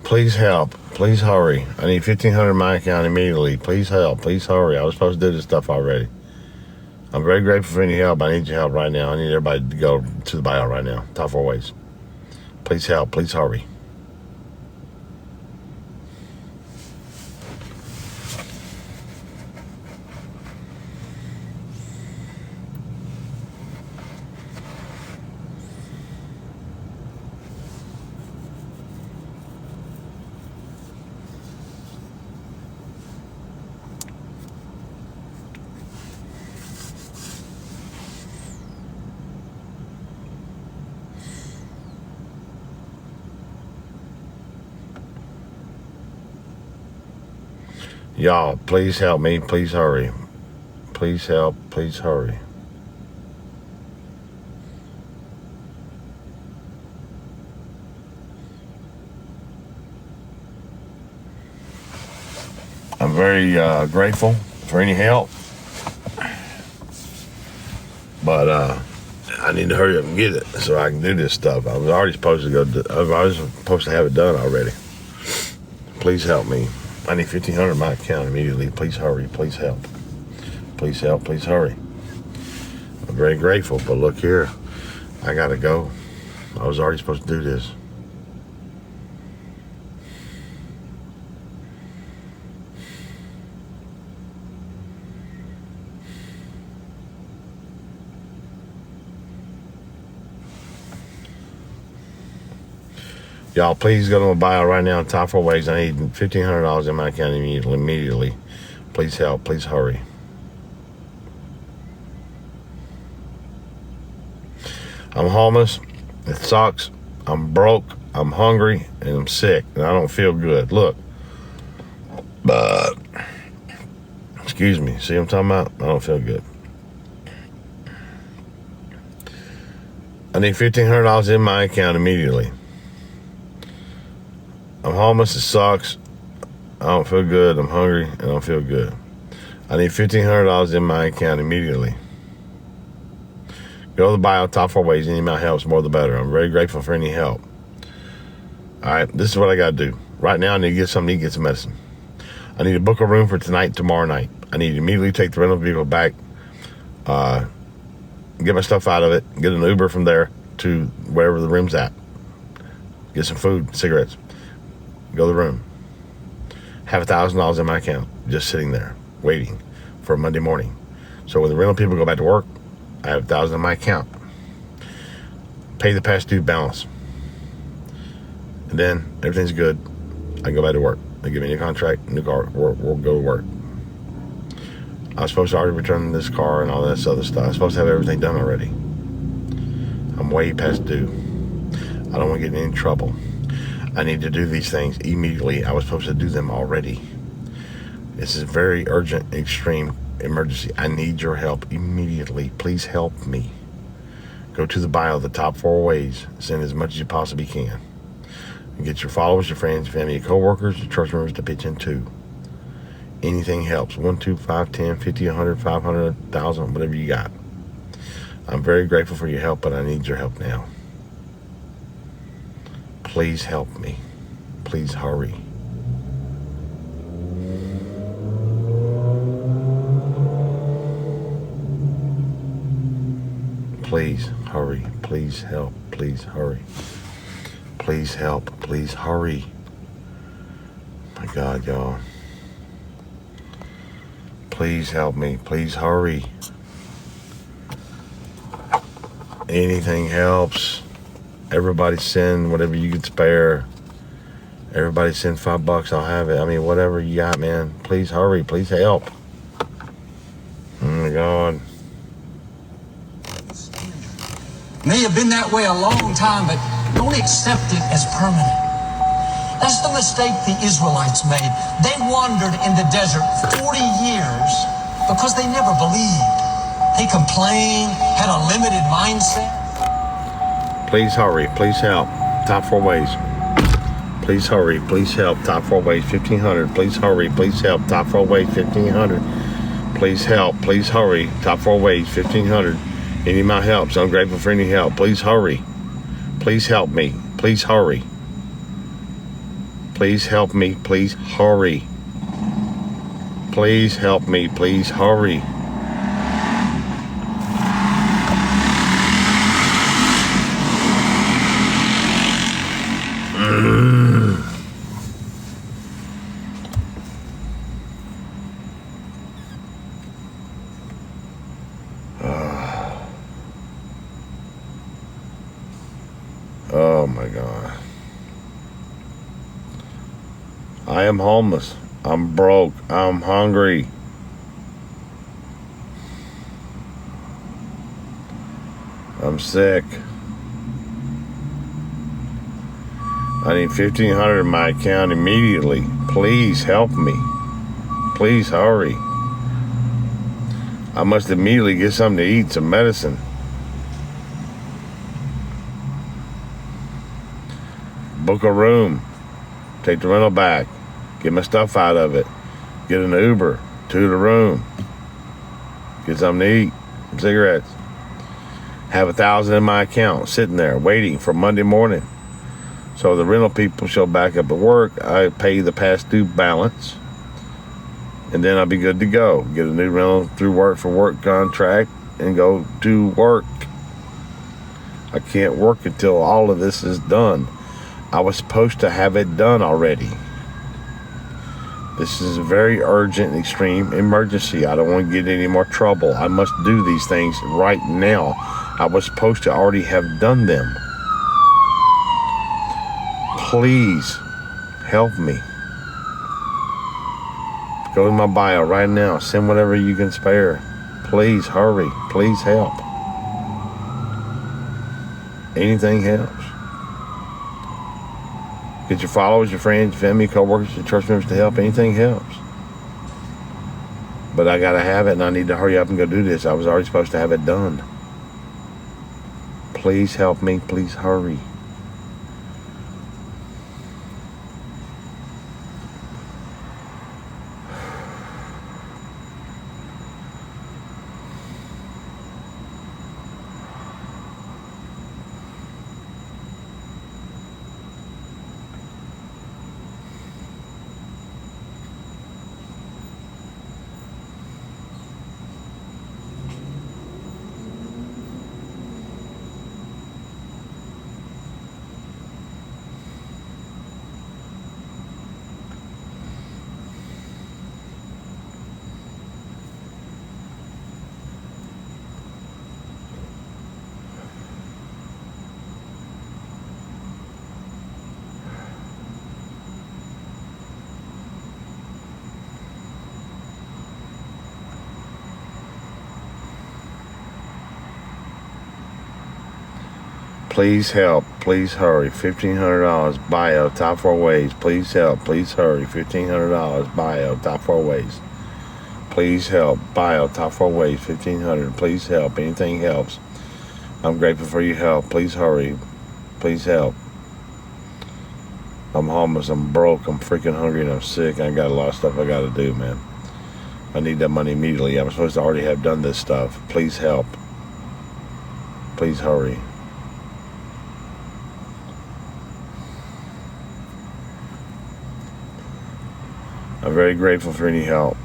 Please help. Please hurry. I need $1,500 in my account immediately. Please help. Please hurry. I was supposed to do this stuff already. I'm very grateful for any help. I need your help right now. I need everybody to go to the buyout right now. Top 4 ways. Please help. Please hurry. Y'all, please help me. Please hurry. Please help. Please hurry. I'm very grateful for any help. But I need to hurry up and get it so I can do this stuff. I was already supposed to I was supposed to have it done already. Please help me. I need $1,500 in my account immediately. Please hurry. Please help. Please help. Please hurry. I'm very grateful, but look here. I gotta go. I was already supposed to do this. Y'all, please go to my bio right now. Top 4 ways. I need $1,500 in my account immediately. Please help. Please hurry. I'm homeless. It sucks. I'm broke. I'm hungry. And I'm sick. And I don't feel good. Look. But, excuse me. See what I'm talking about? I don't feel good. I need $1,500 in my account immediately. I'm homeless, it sucks. I don't feel good, I'm hungry, and I don't feel good. I need $1,500 in my account immediately. Go to the bio, top 4 ways, any amount helps, more the better. I'm very grateful for any help. Alright, this is what I gotta do. Right now I need to get something to eat, get some medicine. I need to book a room for tonight, tomorrow night. I need to immediately take the rental vehicle back, get my stuff out of it, get an Uber from there to wherever the room's at. Get some food, cigarettes. Go to the room. Have $1,000 in my account, just sitting there, waiting for Monday morning. So when the rental people go back to work, I have $1,000 in my account. Pay the past due balance. And then everything's good. I go back to work. They give me a new contract, new car, we'll go to work. I was supposed to already return this car and all this other stuff. I was supposed to have everything done already. I'm way past due. I don't want to get in any trouble. I need to do these things immediately. I was supposed to do them already. This is a very urgent, extreme emergency. I need your help immediately. Please help me. Go to the bio, the top 4 ways. Send as much as you possibly can. And get your followers, your friends, your family, your co-workers, your church members to pitch in too. Anything helps. 1, 2, 5, 10, 50, 100, 500, 1,000, whatever you got. I'm very grateful for your help, but I need your help now. Please help me. Please hurry. Please hurry. Please help. Please hurry. Please help. Please hurry. My God, y'all. Please help me. Please hurry. Anything helps. Everybody send whatever you can spare. Everybody send $5. I'll have it. I mean, whatever you got, man. Please hurry. Please help. Oh my God. May have been that way a long time, but don't accept it as permanent. That's the mistake the Israelites made. They wandered in the desert 40 years because they never believed. They complained, had a limited mindset. Please hurry. Please help. Top 4 ways. Please hurry. Please help. Top 4 ways. 1,500. Please hurry. Please help. Top 4 ways. 1,500. Please help. Please hurry. Top 4 ways. 1,500. Any amount helps. I'm grateful for any help. Please hurry. Please help me. Please hurry. Please help me. Please hurry. Please help me. Please hurry. Oh my God. I am homeless. I'm broke. I'm hungry. I'm sick. I need $1,500 in my account immediately. Please help me. Please hurry. I must immediately get something to eat, some medicine. Book a room. Take the rental back. Get my stuff out of it. Get an Uber to the room. Get something to eat. Some cigarettes. Have $1,000 in my account sitting there waiting for Monday morning. So the rental people show back up at work. I pay the past due balance. And then I'll be good to go. Get a new rental through work for work contract and go to work. I can't work until all of this is done. I was supposed to have it done already. This is a very urgent, extreme emergency. I don't want to get any more trouble. I must do these things right now. I was supposed to already have done them. Please help me. Go to my bio right now. Send whatever you can spare. Please hurry. Please help. Anything helps. Get your followers, your friends, your family, co-workers, your church members to help. Anything helps. But I got to have it, and I need to hurry up and go do this. I was already supposed to have it done. Please help me. Please hurry. Please help. Please hurry. $1,500 bio, top 4 ways. Please help. Please hurry. $1,500 bio, top 4 ways. Please help. Bio, top 4 ways. $1,500. Please help. Anything helps. I'm grateful for your help. Please hurry. Please help. I'm homeless. I'm broke. I'm freaking hungry and I'm sick. I got a lot of stuff I got to do, man. I need that money immediately. I'm supposed to already have done this stuff. Please help. Please hurry. I'm very grateful for any help.